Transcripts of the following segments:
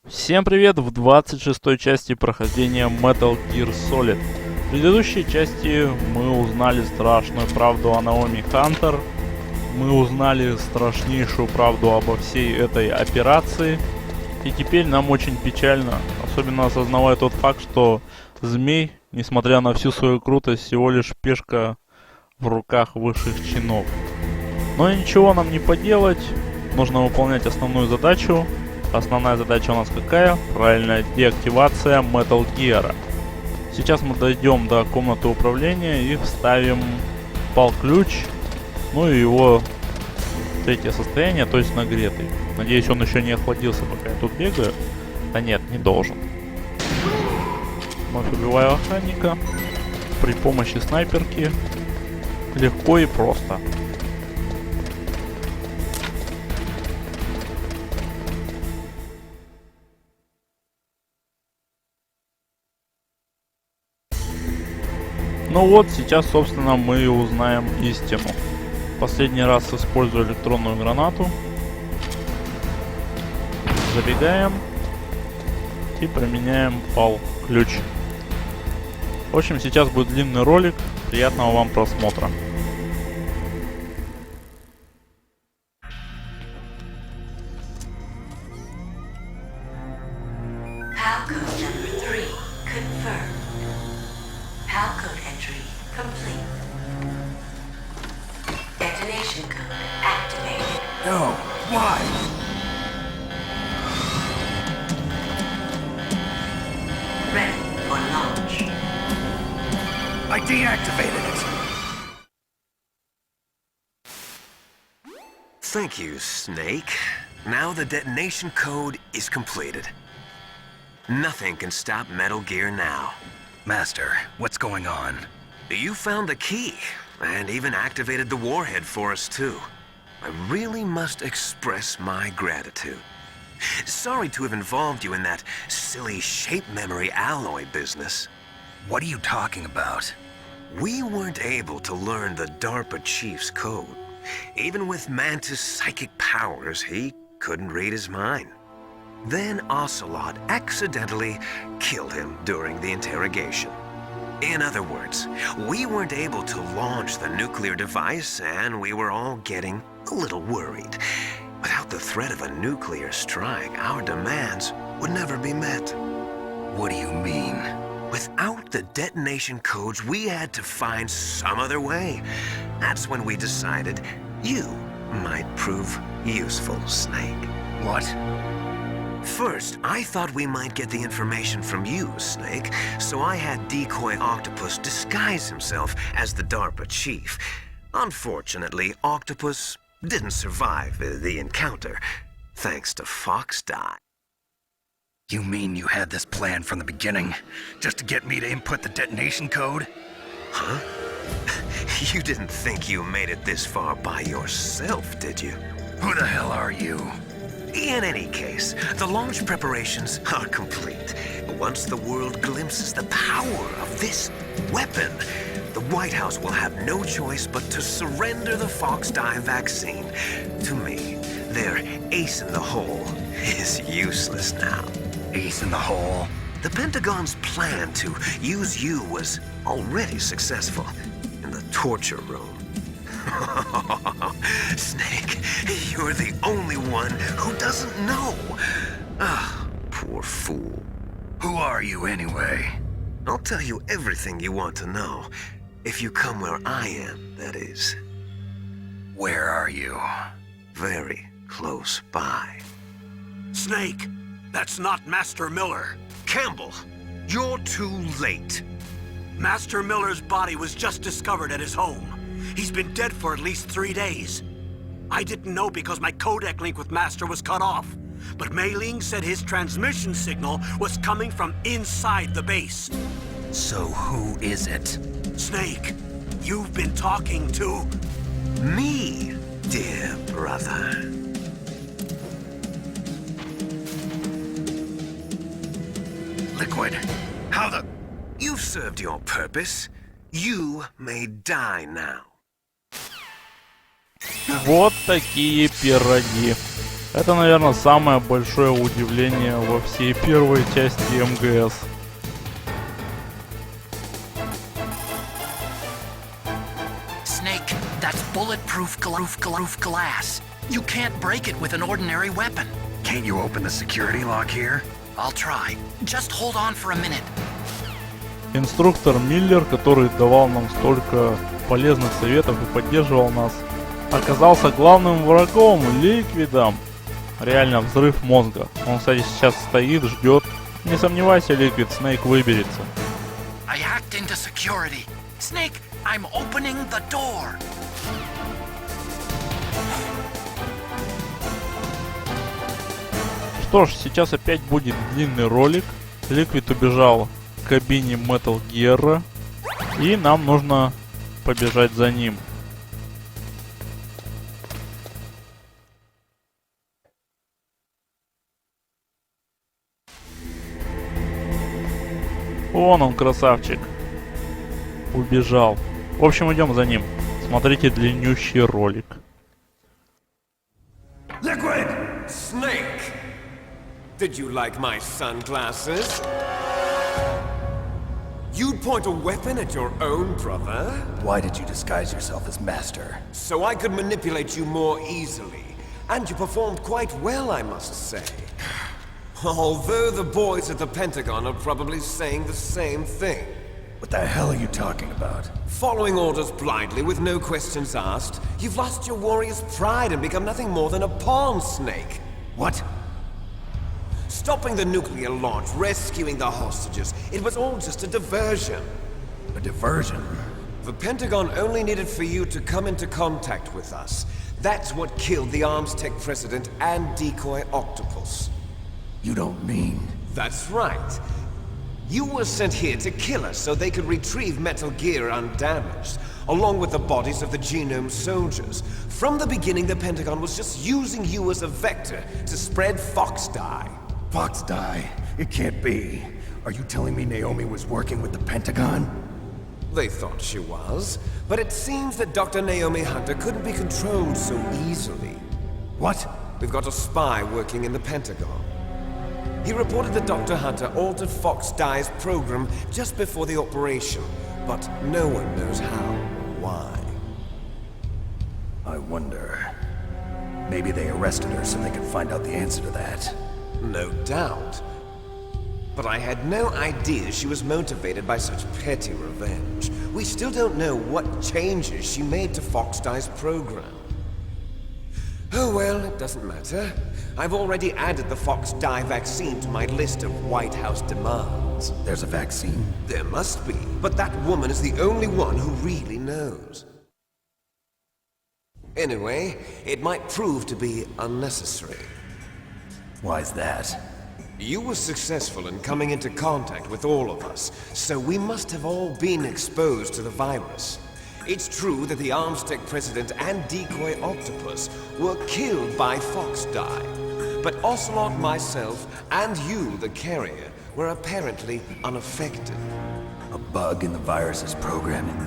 Всем привет! В 26-й части прохождения Метал Гиара. В предыдущей части мы узнали страшную правду о Наоми Хантер. Мы узнали страшнейшую правду обо всей этой операции. И теперь нам очень печально, особенно осознавая тот факт, что Змей, несмотря на всю свою крутость, всего лишь пешка в руках высших чинов. Но ничего нам не поделать, нужно выполнять основную задачу. Основная задача у нас какая? Правильно, деактивация Метал Гиара. Сейчас мы дойдем до комнаты управления и вставим пал-ключ, ну и его третье состояние, то есть нагретый. Надеюсь, он еще не охладился, пока я тут бегаю. Да нет, не должен. Вновь убиваю охранника при помощи снайперки. Легко и просто. Ну вот, сейчас, собственно, мы узнаем истину. Последний раз использую электронную гранату. Забегаем. И применяем пал-ключ. В общем, сейчас будет длинный ролик. Приятного вам просмотра. No, why? Ready for launch. I deactivated it. Thank you, Snake. Now the detonation code is completed. Nothing can stop Metal Gear now. Master, what's going on? You found the key, and even activated the warhead for us, too. I really must express my gratitude. Sorry to have involved you in that silly shape memory alloy business. What are you talking about? We weren't able to learn the DARPA chief's code. Even with Mantis' psychic powers, he couldn't read his mind. Then Ocelot accidentally killed him during the interrogation. In other words, we weren't able to launch the nuclear device, and we were all getting a little worried. Without the threat of a nuclear strike, our demands would never be met. What do you mean? Without the detonation codes, we had to find some other way. That's when we decided you might prove useful, Snake. What? First, I thought we might get the information from you, Snake, so I had Decoy Octopus disguise himself as the DARPA chief. Unfortunately, Octopus didn't survive the encounter, thanks to Fox Die. You mean you had this plan from the beginning? Just to get me to input the detonation code? Huh? You didn't think you made it this far by yourself, did you? Who the hell are you? In any case, the launch preparations are complete. Once the world glimpses the power of this weapon, the White House will have no choice but to surrender the Fox Die vaccine. To me, their ace in the hole is useless now. Ace in the hole? The Pentagon's plan to use you was already successful in the torture room. Snake, you're the only one who doesn't know. Ah, poor fool. Who are you anyway? I'll tell you everything you want to know. If you come where I am, that is. Where are you? Very close by. Snake, that's not Master Miller. Campbell, you're too late. Master Miller's body was just discovered at his home. He's been dead for at least 3 days. I didn't know because my codec link with Master was cut off. But Mei Ling said his transmission signal was coming from inside the base. So who is it? Snake, you've been talking to... Me, dear brother. Liquid. How the... You've served your purpose. You may die now. Вот такие пироги. Это, наверное, самое большое удивление во всей первой части МГС. Snake, that's bulletproof glass. You can't break it with an ordinary weapon. Can't you open the security lock here? I'll try. Just hold on for a minute. Инструктор Миллер, который давал нам столько полезных советов и поддерживал нас, оказался главным врагом, Ликвидом. Реально взрыв мозга. Он, кстати, сейчас стоит, ждет. Не сомневайся, Ликвид, Снейк выберется. I hacked into security. Snake, I'm opening the door. Что ж, сейчас опять будет длинный ролик. Ликвид убежал к кабине Метал Гиара. И нам нужно побежать за ним. Вон он, красавчик. Убежал. В общем, идем за ним. Смотрите длиннющий ролик. Liquid! Snake! Did you like my sunglasses? You'd point a weapon at your own brother? Why did you disguise yourself as Master? So I could manipulate you more easily. And you performed quite well, I must say. Although the boys at the Pentagon are probably saying the same thing. What the hell are you talking about? Following orders blindly with no questions asked, you've lost your warrior's pride and become nothing more than a pawn, Snake. What? Stopping the nuclear launch, rescuing the hostages, it was all just a diversion. A diversion? The Pentagon only needed for you to come into contact with us. That's what killed the Arms Tech president and decoy octopus. You don't mean... That's right. You were sent here to kill us so they could retrieve Metal Gear undamaged, along with the bodies of the Genome soldiers. From the beginning, the Pentagon was just using you as a vector to spread Fox dye. Fox die? It can't be. Are you telling me Naomi was working with the Pentagon? They thought she was, but it seems that Dr. Naomi Hunter couldn't be controlled so easily. What? We've got a spy working in the Pentagon. He reported that Dr. Hunter altered Fox Dye's program just before the operation, but no one knows how or why. I wonder... Maybe they arrested her so they could find out the answer to that. No doubt. But I had no idea she was motivated by such petty revenge. We still don't know what changes she made to Fox Dye's program. Oh well, it doesn't matter. I've already added the Fox Dye vaccine to my list of White House demands. There's a vaccine? There must be, but that woman is the only one who really knows. Anyway, it might prove to be unnecessary. Why's that? You were successful in coming into contact with all of us, so we must have all been exposed to the virus. It's true that the Arms Tech president and decoy octopus were killed by Fox Dye, but Ocelot, myself, and you, the carrier, were apparently unaffected. A bug in the virus's programming?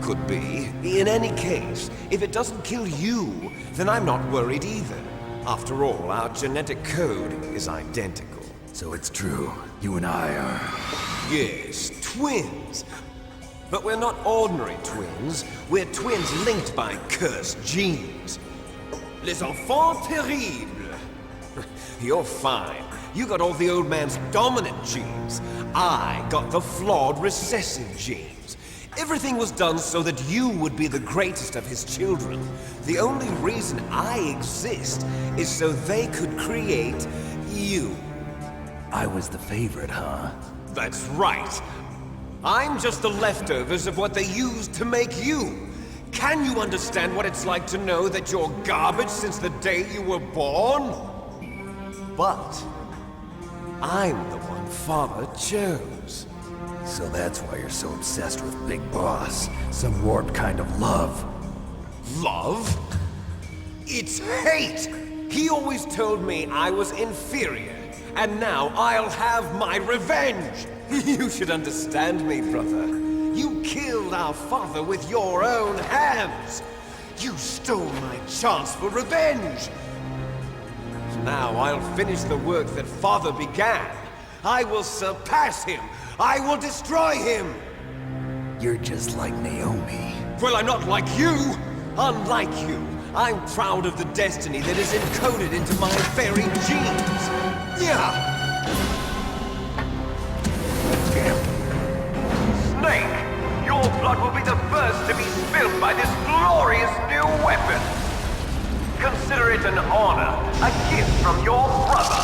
Could be. In any case, if it doesn't kill you, then I'm not worried either. After all, our genetic code is identical. So it's true. You and I are... Yes, twins. But we're not ordinary twins. We're twins linked by cursed genes. Les enfants terribles. You're fine. You got all the old man's dominant genes. I got the flawed recessive genes. Everything was done so that you would be the greatest of his children. The only reason I exist is so they could create you. I was the favorite, huh? That's right. I'm just the leftovers of what they used to make you. Can you understand what it's like to know that you're garbage since the day you were born? But I'm the one Father chose. So that's why you're so obsessed with Big Boss. Some warped kind of love. Love? It's hate! He always told me I was inferior, and now I'll have my revenge! You should understand me, brother. You killed our father with your own hands! You stole my chance for revenge! Now I'll finish the work that Father began. I will surpass him. I will destroy him. You're just like Naomi. Well, I'm not like you. Unlike you, I'm proud of the destiny that is encoded into my very genes. Yeah. Snake, your blood will be the first to be spilled by this glorious new weapon. Consider it an honor, a gift from your brother.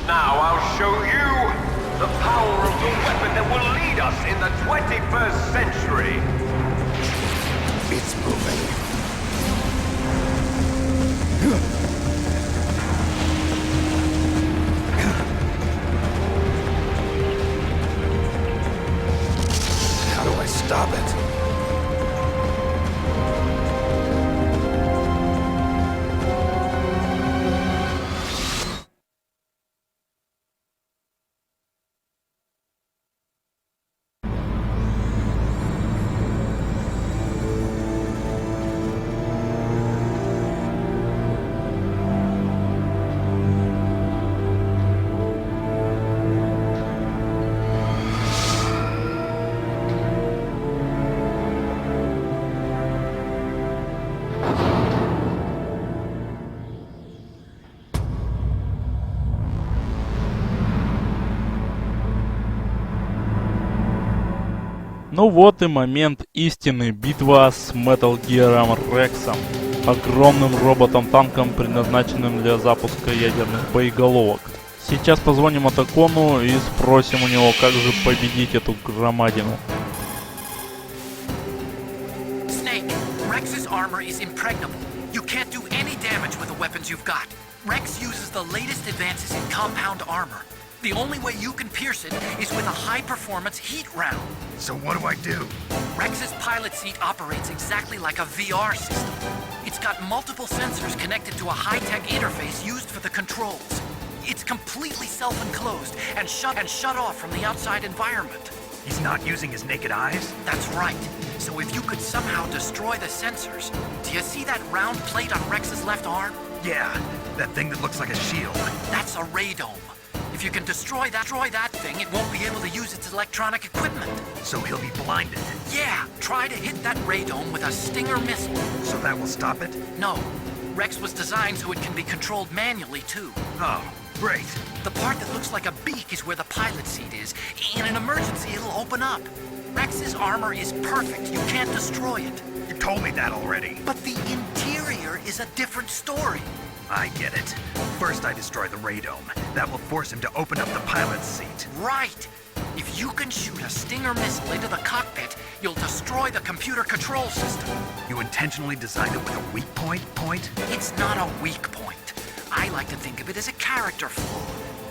Now I'll show you the power of the weapon that will lead us in the 21st century. It's moving. How do I stop it? Ну вот и момент истины. Битва с Метал Гиаром Рексом. Огромным роботом-танком, предназначенным для запуска ядерных боеголовок. Сейчас позвоним Атакону и спросим у него, как же победить эту громадину. Snake, Rex's armor is impregnable. You can't do any damage with the weapons you've got. Rex uses the latest advances in compound armor. The only way you can pierce it is with a high-performance heat round. So what do I do? Rex's pilot seat operates exactly like a VR system. It's got multiple sensors connected to a high-tech interface used for the controls. It's completely self-enclosed and shut off from the outside environment. He's not using his naked eyes? That's right. So if you could somehow destroy the sensors... Do you see that round plate on Rex's left arm? Yeah, that thing that looks like a shield. That's a radome. If you can destroy that thing, it won't be able to use its electronic equipment. So he'll be blinded. Yeah, try to hit that radome with a Stinger missile. So that will stop it? No. Rex was designed so it can be controlled manually, too. Oh, great. The part that looks like a beak is where the pilot seat is. In an emergency, it'll open up. Rex's armor is perfect. You can't destroy it. You told me that already. But the interior is a different story. I get it. First I destroy the radome. That will force him to open up the pilot's seat. Right. If you can shoot a Stinger missile into the cockpit, you'll destroy the computer control system. You intentionally designed it with a weak point? It's not a weak point. I like to think of it as a character flaw.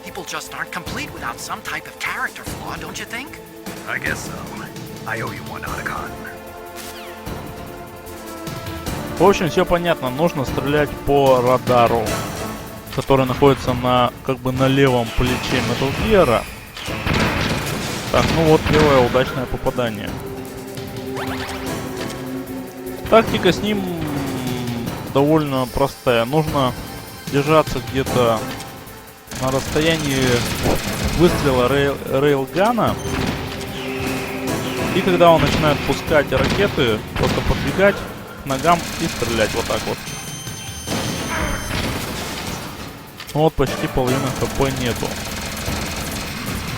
People just aren't complete without some type of character flaw, don't you think? I guess so. I owe you one, Otacon. В общем, все понятно. Нужно стрелять по радару, который находится на, как бы, на левом плече Метал Гиара. Так, ну вот первое удачное попадание. Тактика с ним довольно простая. Нужно держаться где-то на расстоянии выстрела рейлгана. И когда он начинает пускать ракеты, просто подбегать к ногам и стрелять вот так вот. Ну вот почти половины хп нету.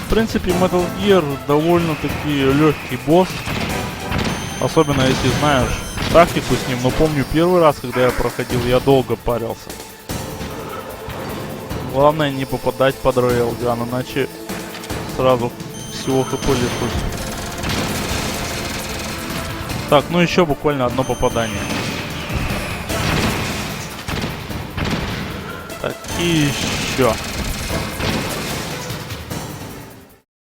В принципе, Metal Gear довольно-таки легкий босс. Особенно если знаешь тактику с ним. Но помню, первый раз, когда я проходил, я долго парился. Главное не попадать под рейлган, иначе сразу всего хп лишусь. Так, ну еще буквально одно попадание. Так, и еще.